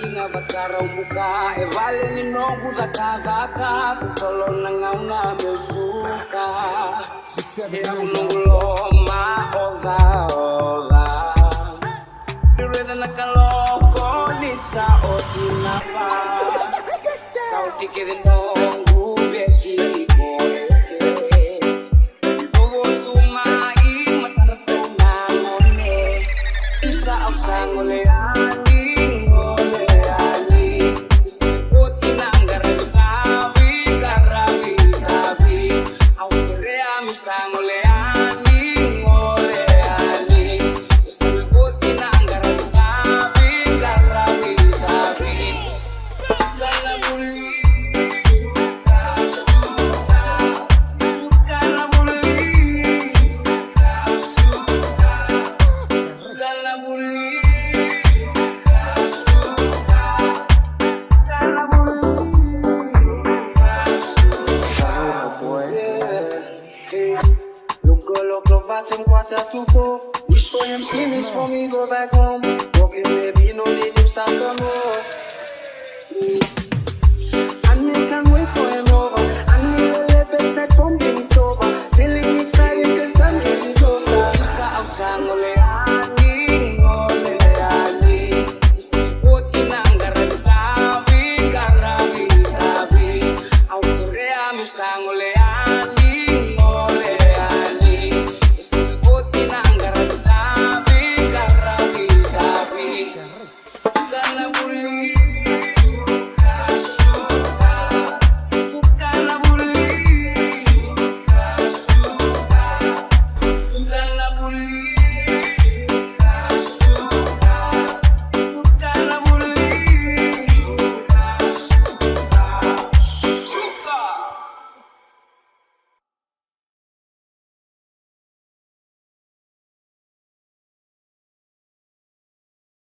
inga bakara umuka evale minongu za kagaka kutolo nangauna mesuka sia ununguloma oga oga direda nakaloko nisa otinapa sauti kirinongu beki Batem 4-4. Wish for him finish for me, go back home. Walking baby, no need him start come over. And me can wait for him over. And me a little bit tight from being sober.